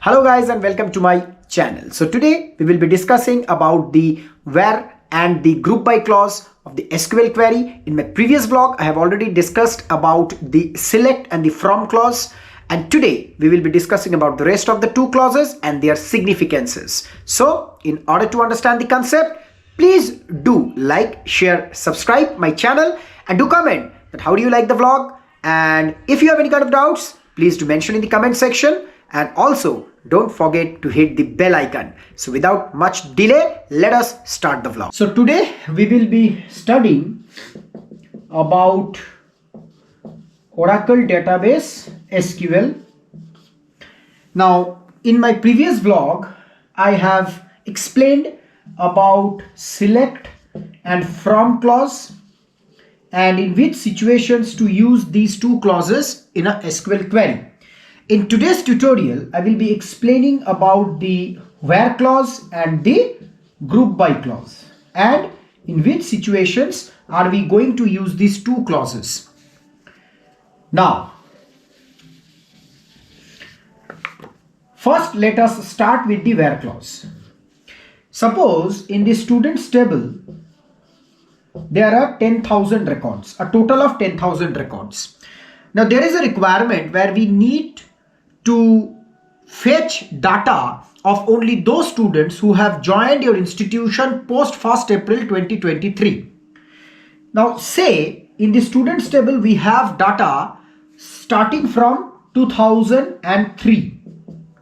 Hello guys and welcome to my channel. So today we will be discussing about the where and the group by clause of the SQL query. In my previous vlog I have already discussed about the select and the from clause, and today we will be discussing about the rest of the two clauses and their significances. So in order to understand the concept, please do like, share, subscribe my channel and do comment that how do you like the vlog, and if you have any kind of doubts, please do mention in the comment section. And also don't forget to hit the bell icon. So without much delay, let us start the vlog. So today we will be studying about Oracle database SQL. Now in my previous vlog I have explained about select and from clause and in which situations to use these two clauses in a SQL query. In today's tutorial, I will be explaining about the where clause and the group by clause, and in which situations are we going to use these two clauses. Now, first let us start with the where clause. Suppose in the students table, there are 10,000 records, a total of 10,000 records. Now there is a requirement where we need to fetch data of only those students who have joined your institution post 1st April 2023. Now say in the students table we have data starting from 2003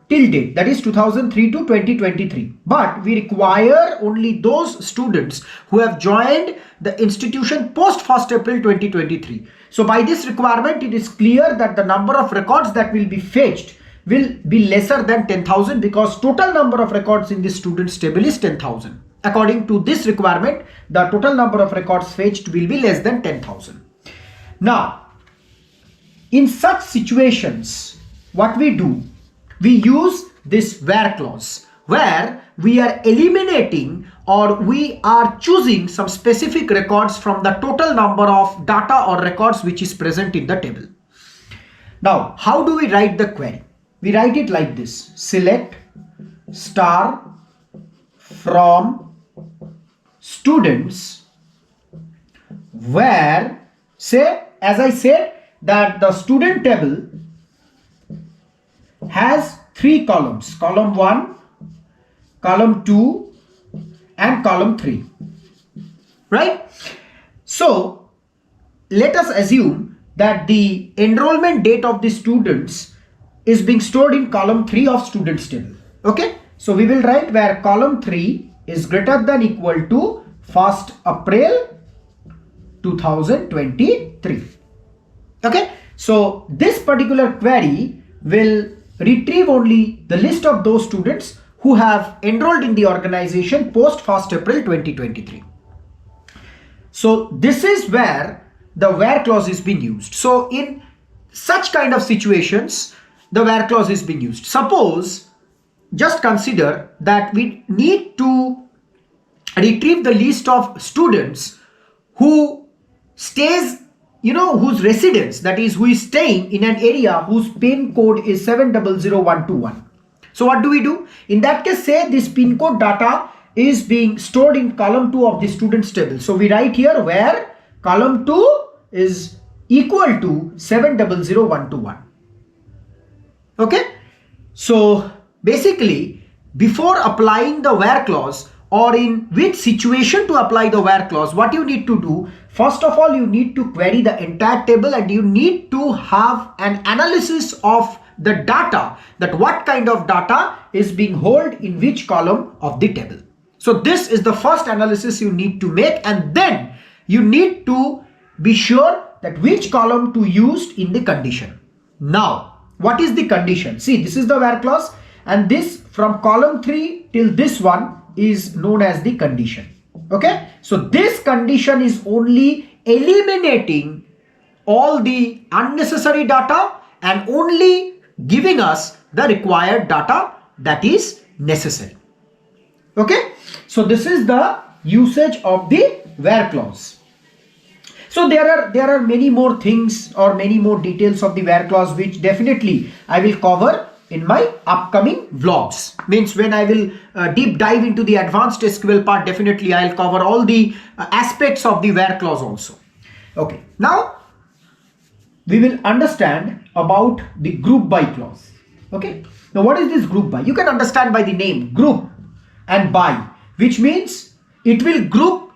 till date, that is 2003 to 2023, but we require only those students who have joined the institution post 1st April 2023. So by this requirement, it is clear that the number of records that will be fetched will be lesser than 10,000, because total number of records in the students table is 10,000. According to this requirement, the total number of records fetched will be less than 10,000. Now, in such situations, what we do, we use this where clause, where we are eliminating or we are choosing some specific records from the total number of data or records which is present in the table. Now, how do we write the query? We write it like this: select star from students where, say, as I said, that the student table has three columns, column 1, column 2 and column 3, right? So let us assume that the enrollment date of the students is being stored in column 3 of students table. Okay, so we will write where column 3 is greater than equal to 1st April 2023. Okay, so this particular query will retrieve only the list of those students who have enrolled in the organization post 1st April 2023. So this is where the where clause is being used. So in such kind of situations, the where clause is being used. Suppose, just consider that we need to retrieve the list of students who stays, whose residence, that is, who is staying in an area whose PIN code is 700121. So what do we do? In that case, say this PIN code data is being stored in column 2 of the students table. So we write here where column 2 is equal to 700121. Okay. So basically, before applying the where clause, or in which situation to apply the where clause, what you need to do, first of all, you need to query the entire table and you need to have an analysis of the data, that what kind of data is being held in which column of the table. So this is the first analysis you need to make, and then you need to be sure that which column to use in the condition. Now, what is the condition? See, this is the where clause, and this from column 3 till this one is known as the condition. Okay, so this condition is only eliminating all the unnecessary data and only giving us the required data that is necessary. Okay, so this is the usage of the where clause. So there are many more things or many more details of the where clause which definitely I will cover in my upcoming vlogs. Means when I will deep dive into the advanced SQL part, definitely I'll cover all the aspects of the where clause also. Okay, now we will understand about the group by clause. Okay, now what is this group by? You can understand by the name group and by, which means it will group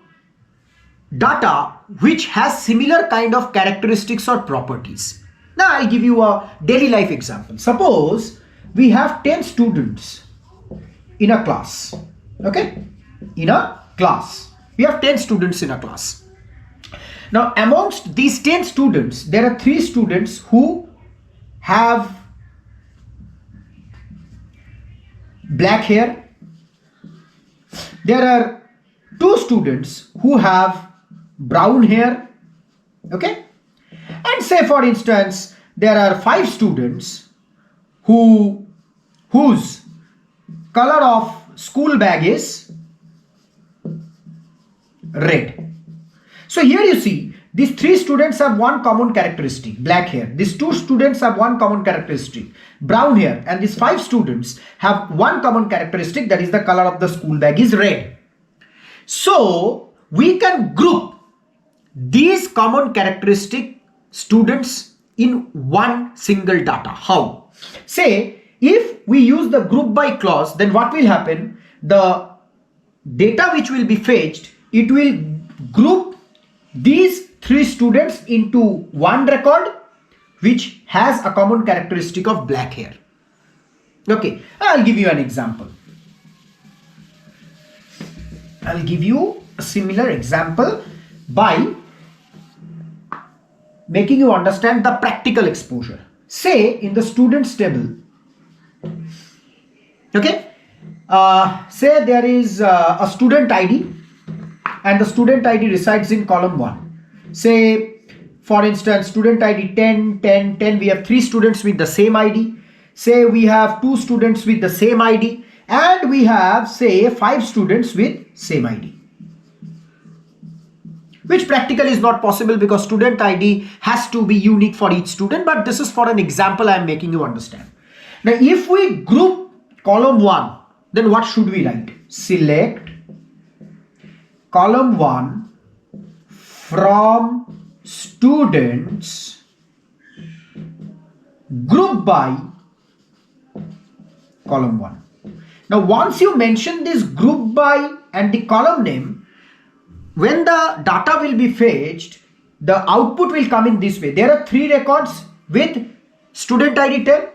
data which has similar kind of characteristics or properties. Now I'll give you a daily life example. Suppose we have 10 students in a class. Okay, in a class we have 10 students in a class. Now amongst these 10 students, there are 3 students who have black hair. There are 2 students who have brown hair. Okay, and say for instance there are 5 students whose color of school bag is red. So here you see these 3 students have one common characteristic, black hair. These 2 students have one common characteristic, brown hair, and these 5 students have one common characteristic, that is the color of the school bag is red. So we can group these common characteristic students in one single data. How? Say if we use the group by clause, then what will happen? The data which will be fetched, it will group these 3 students into one record which has a common characteristic of black hair. Okay, I'll give you an example. I'll give you a similar example by making you understand the practical exposure. Say in the students table, okay, say there is a student ID and the student ID resides in column 1. Say for instance student ID 10, 10, 10, we have 3 students with the same ID. Say we have 2 students with the same ID, and we have say 5 students with same ID. Which practically is not possible because student ID has to be unique for each student, but this is for an example I am making you understand. Now if we group column 1, then what should we write? Select column 1 from students group by column 1. Now once you mention this group by and the column name, when the data will be fetched, the output will come in this way. There are 3 records with student ID 10,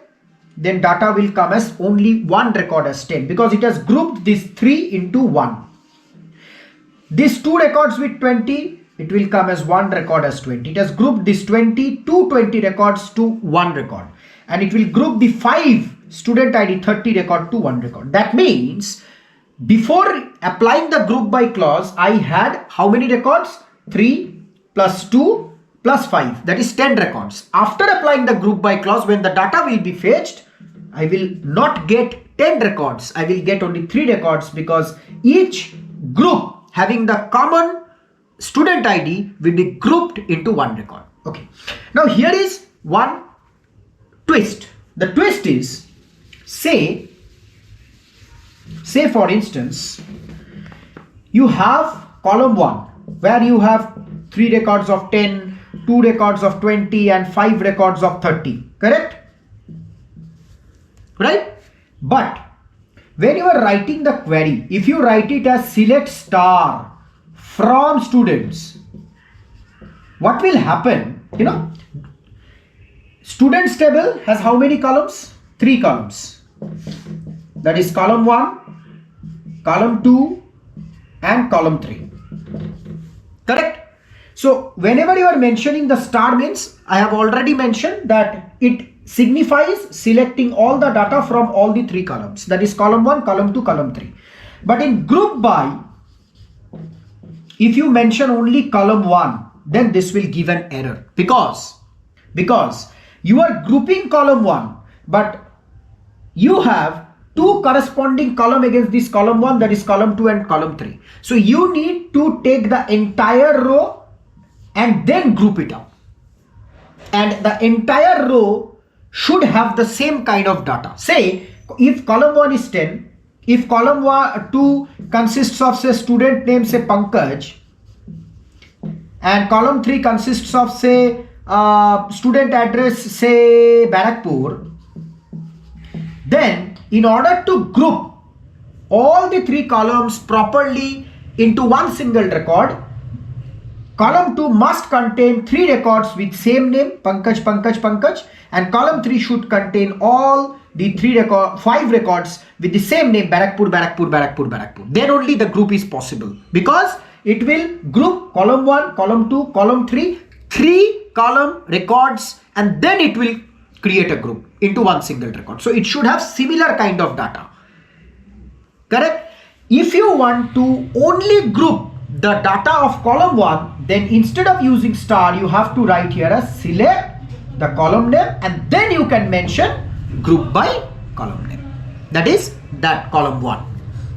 then data will come as only one record as 10 because it has grouped these 3 into 1. These 2 records with 20, it will come as one record as 20. It has grouped this 20 to 20 records to one record, and it will group the 5 student ID 30 record to one record. That means before applying the group by clause, I had how many records? 3 plus 2 plus 5, that is 10 records. After applying the group by clause, when the data will be fetched, I will not get 10 records, I will get only 3 records because each group having the common student ID will be grouped into one record. Okay, now here is one twist. The twist is, say for instance you have column 1 where you have 3 records of 10, 2 records of 20 and 5 records of 30, correct? Right? But when you are writing the query, if you write it as select star from students, what will happen? You know, students table has how many columns? 3 columns. That is column 1, column 2 and column 3. Correct? So whenever you are mentioning the star means, I have already mentioned that it signifies selecting all the data from all the 3 columns. That is column 1, column 2, column 3. But in group by, if you mention only column 1, then this will give an error because you are grouping column 1, but you have 2 corresponding column against this column 1, that is column 2 and column 3. So you need to take the entire row and then group it up. And the entire row should have the same kind of data. Say if column 1 is 10, if column 2 consists of say student name say Pankaj, and column 3 consists of say student address say Barakpur, then in order to group all the 3 columns properly into one single record, column 2 must contain 3 records with same name Pankaj, Pankaj, Pankaj, and column 3 should contain all the 5 records with the same name Barakpur, Barakpur, Barakpur, Barakpur. Then only the group is possible, because it will group column 1, column 2, column 3, 3 column records, and then it will create a group into one single record. So it should have similar kind of data. Correct? If you want to only group the data of column 1, then instead of using star, you have to write here as select the column name, and then you can mention group by column name. That is that column 1.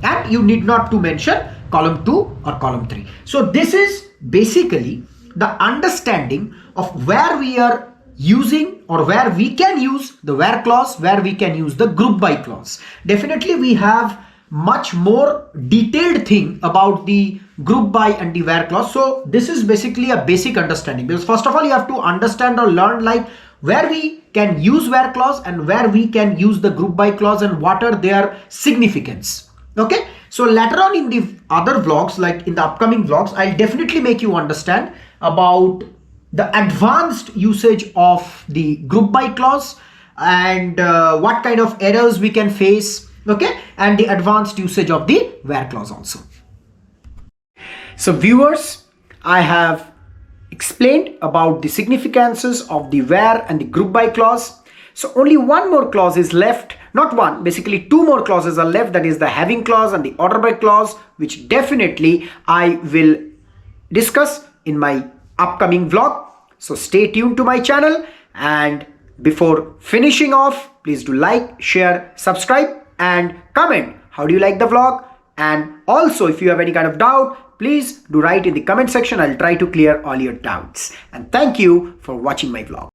And you need not to mention column 2 or column 3. So this is basically the understanding of where we are using or where we can use the where clause, where we can use the group by clause. Definitely we have much more detailed thing about the group by and the where clause. So this is basically a basic understanding, because first of all you have to understand or learn like where we can use where clause and where we can use the group by clause and what are their significance. Okay, so later on in the other vlogs, like in the upcoming vlogs, I'll definitely make you understand about the advanced usage of the group by clause and what kind of errors we can face, okay, and the advanced usage of the where clause also. So viewers, I have explained about the significances of the where and the group by clause. So only one more clause is left, not one, basically 2 more clauses are left, that is the having clause and the order by clause, which definitely I will discuss in my upcoming vlog. So stay tuned to my channel, and before finishing off, please do like, share, subscribe and comment how do you like the vlog, and also if you have any kind of doubt, please do write in the comment section. I'll try to clear all your doubts, and thank you for watching my vlog.